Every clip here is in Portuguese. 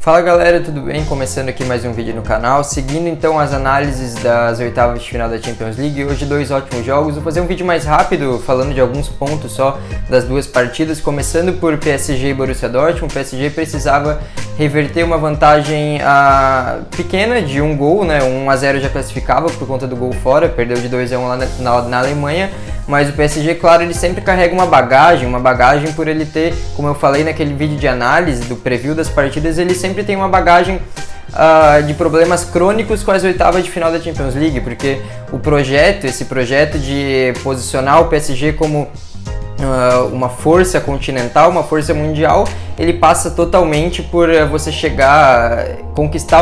Fala galera, tudo bem? Começando aqui mais um vídeo no canal, seguindo então as análises das oitavas de final da Champions League. Hoje dois ótimos jogos, vou fazer um vídeo mais rápido, falando de alguns pontos só das duas partidas, começando por PSG e Borussia Dortmund. O PSG precisava reverter uma vantagem pequena de um gol, né? 1-0 já classificava por conta do gol fora, perdeu de 2-1 lá na Alemanha. Mas o PSG, claro, ele sempre carrega uma bagagem por ele ter, como eu falei naquele vídeo de análise, do preview das partidas, ele sempre tem uma bagagem de problemas crônicos com as oitavas de final da Champions League, porque esse projeto de posicionar o PSG como uma força continental, uma força mundial, ele passa totalmente por você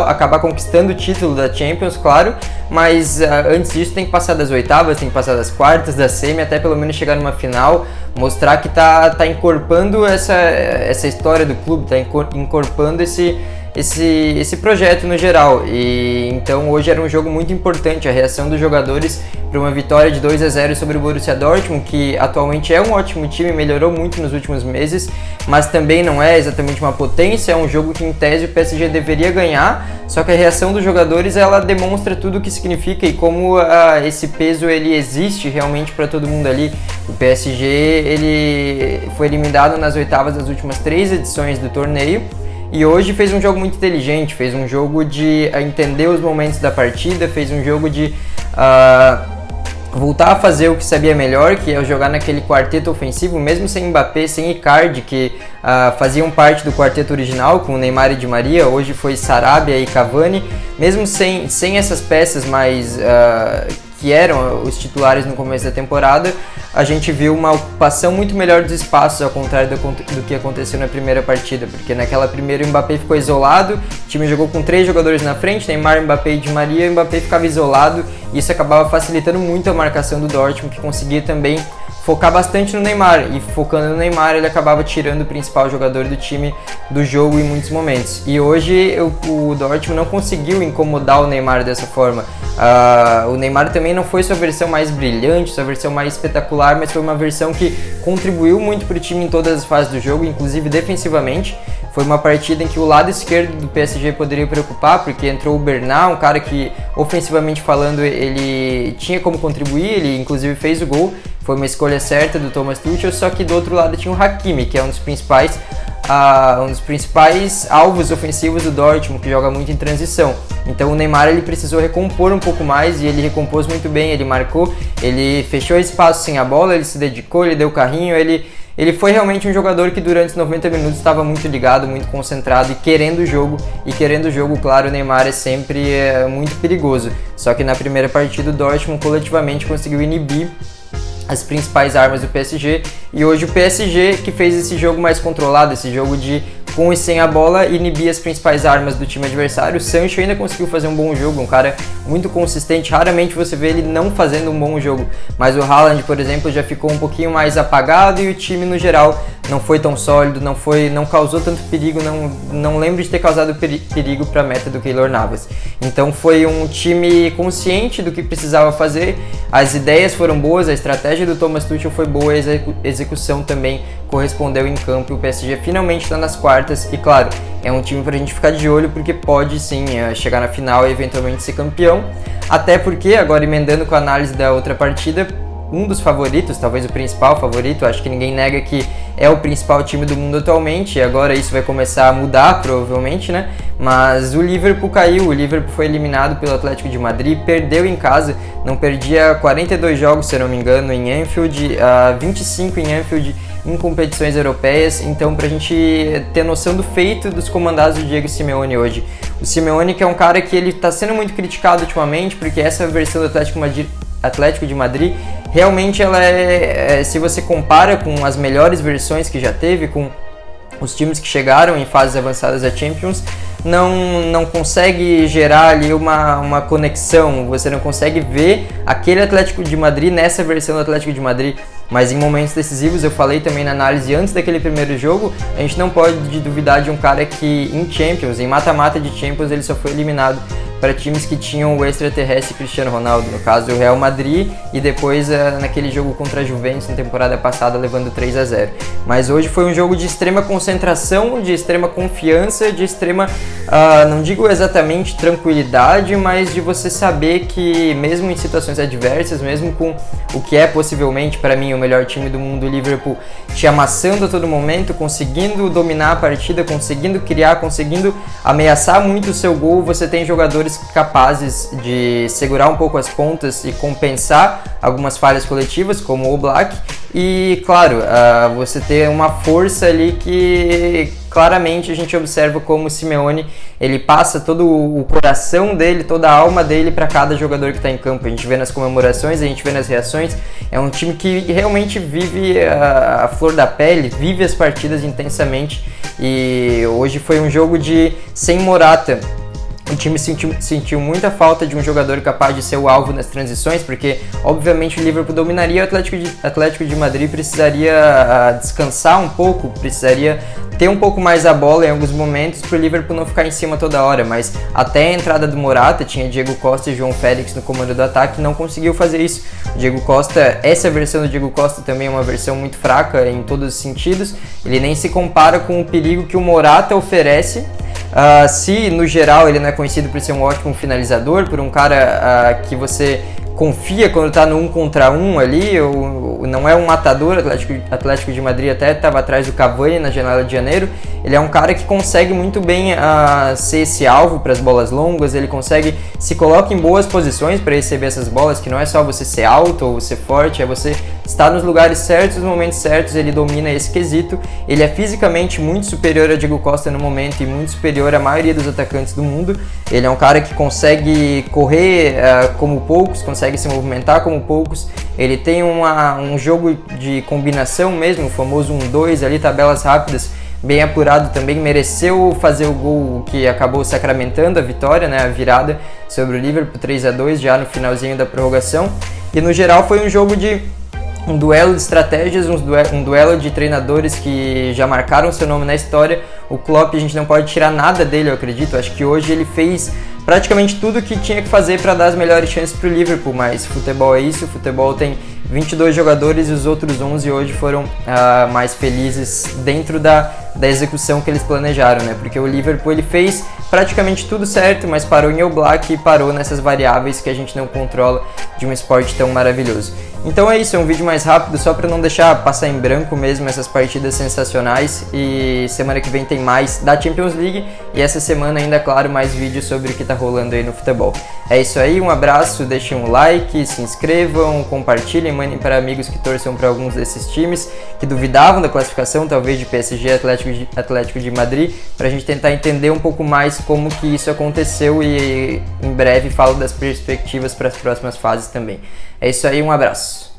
acabar conquistando o título da Champions, claro, mas antes disso tem que passar das oitavas, tem que passar das quartas, da semi, até pelo menos chegar numa final, mostrar que tá encorpando essa história do clube, tá encorpando esse projeto no geral. E então hoje era um jogo muito importante, a reação dos jogadores para uma vitória de 2-0 sobre o Borussia Dortmund, que atualmente é um ótimo time, melhorou muito nos últimos meses, mas também não é exatamente uma potência, é um jogo que em tese o PSG deveria ganhar, só que a reação dos jogadores ela demonstra tudo o que significa e como esse peso ele existe realmente para todo mundo ali. O PSG ele foi eliminado nas oitavas das últimas 3 edições do torneio, e hoje fez um jogo muito inteligente, fez um jogo de entender os momentos da partida, fez um jogo de voltar a fazer o que sabia melhor, que é jogar naquele quarteto ofensivo, mesmo sem Mbappé, sem Icardi, que faziam parte do quarteto original, com Neymar e Di Maria. Hoje foi Sarabia e Cavani, mesmo sem essas peças mais que eram os titulares no começo da temporada, a gente viu uma ocupação muito melhor dos espaços, ao contrário do que aconteceu na primeira partida, porque naquela primeira o Mbappé ficou isolado, o time jogou com 3 jogadores na frente, Neymar, Mbappé e Di Maria, o Mbappé ficava isolado, e isso acabava facilitando muito a marcação do Dortmund, que conseguia também focar bastante no Neymar, e focando no Neymar ele acabava tirando o principal jogador do time do jogo em muitos momentos. E hoje o Dortmund não conseguiu incomodar o Neymar dessa forma. O Neymar também não foi sua versão mais brilhante, sua versão mais espetacular, mas foi uma versão que contribuiu muito para o time em todas as fases do jogo, inclusive defensivamente. Foi uma partida em que o lado esquerdo do PSG poderia preocupar, porque entrou o Bernat, um cara que, ofensivamente falando, ele tinha como contribuir, ele inclusive fez o gol, foi uma escolha certa do Thomas Tuchel, só que do outro lado tinha o Hakimi, que é um dos principais alvos ofensivos do Dortmund, que joga muito em transição. Então o Neymar ele precisou recompor um pouco mais, e ele recompôs muito bem, ele marcou, ele fechou espaço sem a bola, ele se dedicou, ele deu carrinho, ele foi realmente um jogador que durante os 90 minutos estava muito ligado, muito concentrado e querendo o jogo. E querendo o jogo, claro, o Neymar é sempre muito perigoso. Só que na primeira partida o Dortmund coletivamente conseguiu inibir as principais armas do PSG. E hoje o PSG que fez esse jogo mais controlado, esse jogo de com e sem a bola, inibir as principais armas do time adversário. O Sancho ainda conseguiu fazer um bom jogo, um cara muito consistente, raramente você vê ele não fazendo um bom jogo, mas o Haaland, por exemplo, já ficou um pouquinho mais apagado, e o time no geral não foi tão sólido, não causou tanto perigo, não lembro de ter causado perigo para a meta do Keylor Navas. Então foi um time consciente do que precisava fazer, as ideias foram boas, a estratégia do Thomas Tuchel foi boa, a execução também correspondeu em campo, e o PSG finalmente está nas quartas, e claro, é um time para a gente ficar de olho, porque pode sim chegar na final e eventualmente ser campeão, até porque, agora emendando com a análise da outra partida, um dos favoritos, talvez o principal favorito, acho que ninguém nega que é o principal time do mundo atualmente, e agora isso vai começar a mudar provavelmente, né? Mas o Liverpool caiu, o Liverpool foi eliminado pelo Atlético de Madrid, perdeu em casa, não perdia 42 jogos, se eu não me engano, em Anfield, 25 em Anfield, em competições europeias. Então, pra gente ter noção do feito dos comandados do Diego Simeone hoje. O Simeone, que é um cara que ele tá sendo muito criticado ultimamente, porque essa versão do Atlético de Madrid, realmente ela se você compara com as melhores versões que já teve, com os times que chegaram em fases avançadas da Champions, não consegue gerar ali uma conexão, você não consegue ver aquele Atlético de Madrid nessa versão do Atlético de Madrid. Mas em momentos decisivos, eu falei também na análise antes daquele primeiro jogo, a gente não pode duvidar de um cara que em Champions, em mata-mata de Champions, ele só foi eliminado para times que tinham o extraterrestre Cristiano Ronaldo, no caso o Real Madrid, e depois naquele jogo contra a Juventus na temporada passada levando 3-0. Mas hoje foi um jogo de extrema concentração, de extrema confiança, de extrema, não digo exatamente tranquilidade, mas de você saber que mesmo em situações adversas, mesmo com o que é possivelmente para mim o melhor time do mundo, o Liverpool, te amassando a todo momento, conseguindo dominar a partida, conseguindo criar, conseguindo ameaçar muito o seu gol, você tem jogadores capazes de segurar um pouco as pontas e compensar algumas falhas coletivas, como o Oblak, e claro, você ter uma força ali que claramente a gente observa como o Simeone, ele passa todo o coração dele, toda a alma dele para cada jogador que está em campo. A gente vê nas comemorações, a gente vê nas reações, é um time que realmente vive a flor da pele, vive as partidas intensamente, e hoje foi um jogo sem Morata. O time sentiu muita falta de um jogador capaz de ser o alvo nas transições, porque obviamente o Liverpool dominaria, o Atlético de Madrid precisaria descansar um pouco, precisaria ter um pouco mais a bola em alguns momentos para o Liverpool não ficar em cima toda hora, mas até a entrada do Morata, tinha Diego Costa e João Félix no comando do ataque, não conseguiu fazer isso. O Diego Costa, essa versão do Diego Costa também é uma versão muito fraca em todos os sentidos, ele nem se compara com o perigo que o Morata oferece. Se no geral ele não é conhecido por ser um ótimo finalizador, por um cara que você confia quando está no 1 contra 1 ali, não é um matador, Atlético de Madrid até estava atrás do Cavani na janela de janeiro, ele é um cara que consegue muito bem ser esse alvo para as bolas longas, ele se coloca em boas posições para receber essas bolas, que não é só você ser alto ou ser forte, é você estar nos lugares certos, nos momentos certos, ele domina esse quesito, ele é fisicamente muito superior a Diego Costa no momento e muito superior à maioria dos atacantes do mundo, ele é um cara que consegue correr como poucos, consegue se movimentar como poucos, ele tem um jogo de combinação mesmo, o famoso 1-2 ali, tabelas rápidas, bem apurado também, mereceu fazer o gol que acabou sacramentando a vitória, né, a virada sobre o Liverpool 3-2 já no finalzinho da prorrogação, e no geral foi um jogo um duelo de estratégias, um duelo de treinadores que já marcaram seu nome na história. O Klopp, a gente não pode tirar nada dele, eu acredito. Acho que hoje ele fez praticamente tudo o que tinha que fazer para dar as melhores chances para o Liverpool, mas futebol é isso, futebol tem 22 jogadores e os outros 11 hoje foram mais felizes dentro da execução que eles planejaram, né? Porque o Liverpool ele fez praticamente tudo certo, mas parou em Oblak e parou nessas variáveis que a gente não controla de um esporte tão maravilhoso. Então é isso, é um vídeo mais rápido só para não deixar passar em branco mesmo essas partidas sensacionais, e semana que vem tem mais da Champions League e essa semana ainda, claro, mais vídeos sobre o que tá rolando aí no futebol. É isso aí, um abraço, deixem um like, se inscrevam, compartilhem, mandem para amigos que torçam para alguns desses times que duvidavam da classificação, talvez de PSG e Atlético de Madrid, para a gente tentar entender um pouco mais como que isso aconteceu, e em breve falo das perspectivas para as próximas fases também. É isso aí, um abraço.